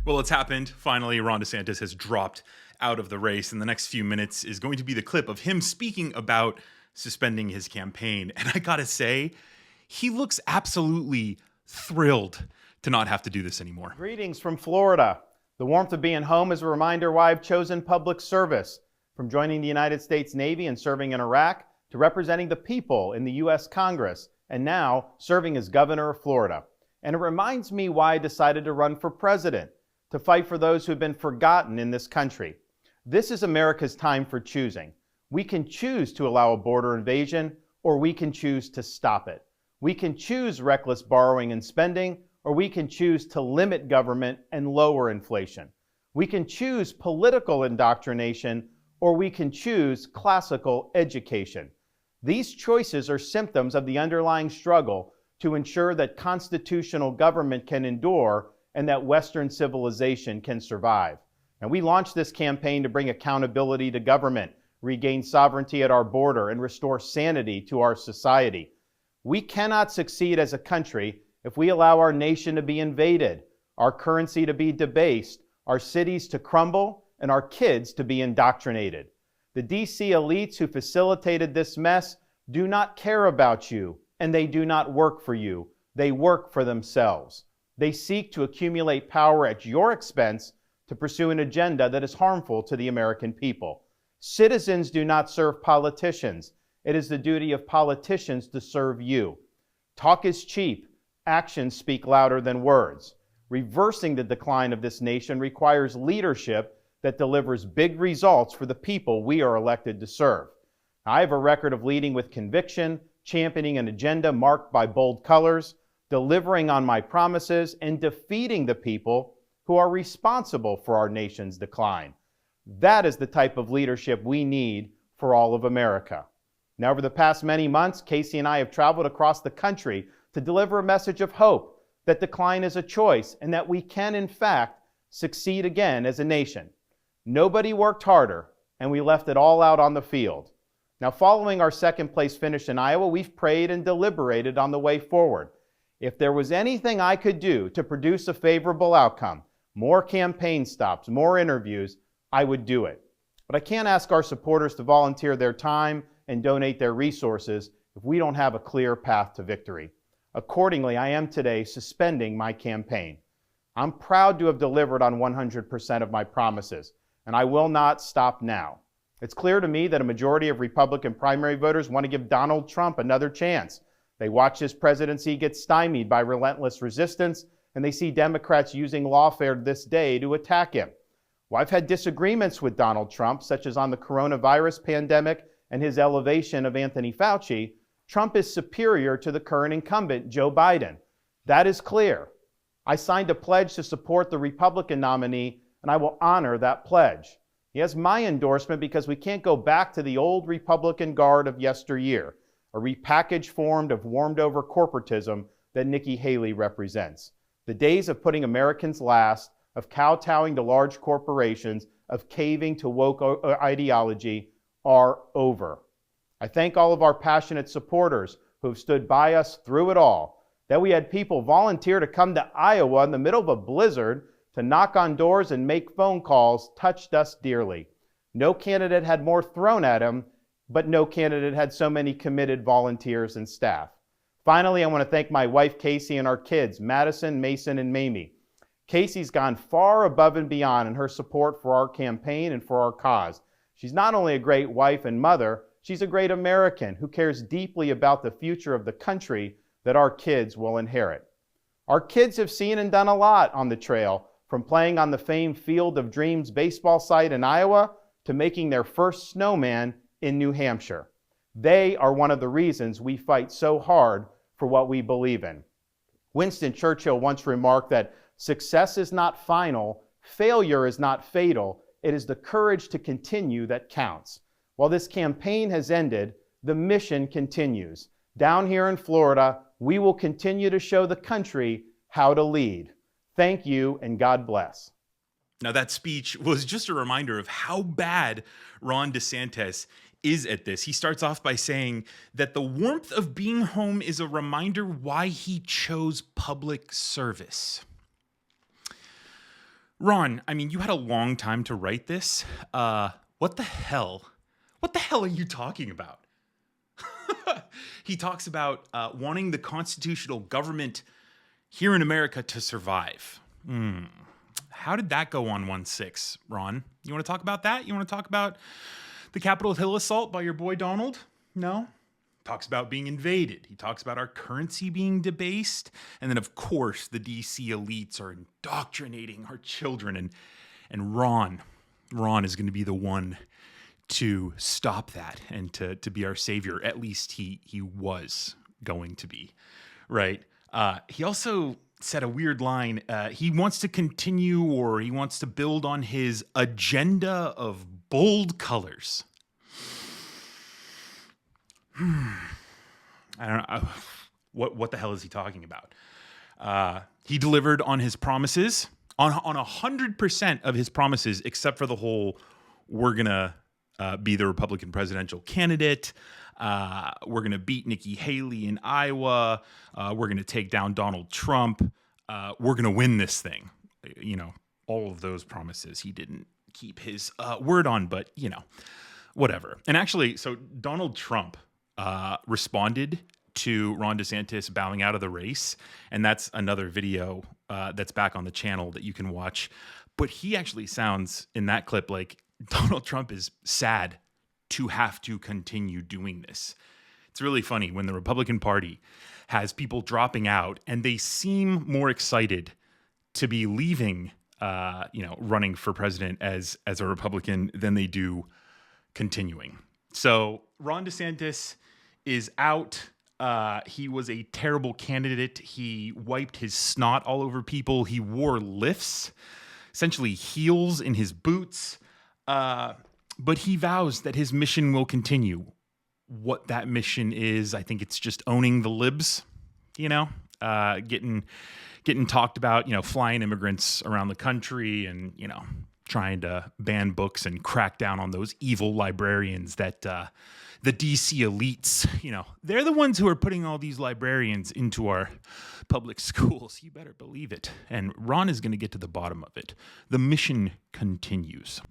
Well, it's happened. Finally, Ron DeSantis has dropped out of the race. And the next few minutes is going to be the clip of him speaking about suspending his campaign. And I gotta say, he looks absolutely thrilled to not have to do this anymore. Greetings from Florida. The warmth of being home is a reminder why I've chosen public service. From joining the United States Navy and serving in Iraq, to representing the people in the U.S. Congress, and now serving as governor of Florida. And it reminds me why I decided to run for president, to fight for those who have been forgotten in this country. This is America's time for choosing. We can choose to allow a border invasion, or we can choose to stop it. We can choose reckless borrowing and spending, or we can choose to limit government and lower inflation. We can choose political indoctrination, or we can choose classical education. These choices are symptoms of the underlying struggle to ensure that constitutional government can endure and that Western civilization can survive. And we launched this campaign to bring accountability to government, regain sovereignty at our border, and restore sanity to our society. We cannot succeed as a country if we allow our nation to be invaded, our currency to be debased, our cities to crumble, and our kids to be indoctrinated. The DC elites who facilitated this mess do not care about you, and they do not work for you. They work for themselves. They seek to accumulate power at your expense to pursue an agenda that is harmful to the American people. Citizens do not serve politicians. It is the duty of politicians to serve you. Talk is cheap. Actions speak louder than words. Reversing the decline of this nation requires leadership that delivers big results for the people we are elected to serve. I have a record of leading with conviction, championing an agenda marked by bold colors, delivering on my promises, and defeating the people who are responsible for our nation's decline. That is the type of leadership we need for all of America. Now, over the past many months, Casey and I have traveled across the country to deliver a message of hope, that decline is a choice, and that we can, in fact, succeed again as a nation. Nobody worked harder, and we left it all out on the field. Now, following our second place finish in Iowa, we've prayed and deliberated on the way forward. If there was anything I could do to produce a favorable outcome, more campaign stops, more interviews, I would do it. But I can't ask our supporters to volunteer their time and donate their resources if we don't have a clear path to victory. Accordingly, I am today suspending my campaign. I'm proud to have delivered on 100% of my promises, and I will not stop now. It's clear to me that a majority of Republican primary voters want to give Donald Trump another chance. They watch his presidency get stymied by relentless resistance, and they see Democrats using lawfare this day to attack him. Well, I've had disagreements with Donald Trump, such as on the coronavirus pandemic and his elevation of Anthony Fauci. Trump is superior to the current incumbent, Joe Biden. That is clear. I signed a pledge to support the Republican nominee, and I will honor that pledge. He has my endorsement because we can't go back to the old Republican guard of yesteryear, a repackaged form of warmed-over corporatism that Nikki Haley represents. The days of putting Americans last, of kowtowing to large corporations, of caving to woke ideology are over. I thank all of our passionate supporters who have stood by us through it all. That we had people volunteer to come to Iowa in the middle of a blizzard to knock on doors and make phone calls touched us dearly. No candidate had more thrown at him, but no candidate had so many committed volunteers and staff. Finally, I want to thank my wife, Casey, and our kids, Madison, Mason, and Mamie. Casey's gone far above and beyond in her support for our campaign and for our cause. She's not only a great wife and mother, she's a great American who cares deeply about the future of the country that our kids will inherit. Our kids have seen and done a lot on the trail, from playing on the famed Field of Dreams baseball site in Iowa to making their first snowman in New Hampshire. They are one of the reasons we fight so hard for what we believe in. Winston Churchill once remarked that success is not final, failure is not fatal, it is the courage to continue that counts. While this campaign has ended, the mission continues. Down here in Florida, we will continue to show the country how to lead. Thank you, and God bless. Now, that speech was just a reminder of how bad Ron DeSantis is at this. He starts off by saying that the warmth of being home is a reminder why he chose public service. Ron, I mean, you had a long time to write this. What the hell? What the hell are you talking about? He talks about wanting the constitutional government here in America to survive. How did that go on 1-6, Ron? You want to talk about that? You want to talk about the Capitol Hill assault by your boy Donald? No? Talks about being invaded. He talks about our currency being debased. And then, of course, the DC elites are indoctrinating our children. And Ron is going to be the one to stop that and to be our savior. At least he was going to be, right? He also said a weird line. He wants to continue, or he wants to build on his agenda of bold colors. I don't know. What the hell is he talking about? He delivered on his promises, on 100% of his promises, except for the whole, we're going to be the Republican presidential candidate. We're going to beat Nikki Haley in Iowa. We're going to take down Donald Trump. We're going to win this thing. You know, all of those promises he didn't keep his word on, but, you know, whatever. And actually, so Donald Trump responded to Ron DeSantis bowing out of the race. And that's another video that's back on the channel that you can watch. But he actually sounds in that clip like Donald Trump is sad to have to continue doing this. It's really funny when the Republican Party has people dropping out and they seem more excited to be leaving, running for president as a Republican than they do continuing. So Ron DeSantis is out. He was a terrible candidate. He wiped his snot all over people. He wore lifts, essentially heels in his boots. But he vows that his mission will continue. What that mission is, I think it's just owning the libs, getting talked about, flying immigrants around the country and, trying to ban books and crack down on those evil librarians that the DC elites, they're the ones who are putting all these librarians into our public schools. You better believe it. And Ron is going to get to the bottom of it. The mission continues.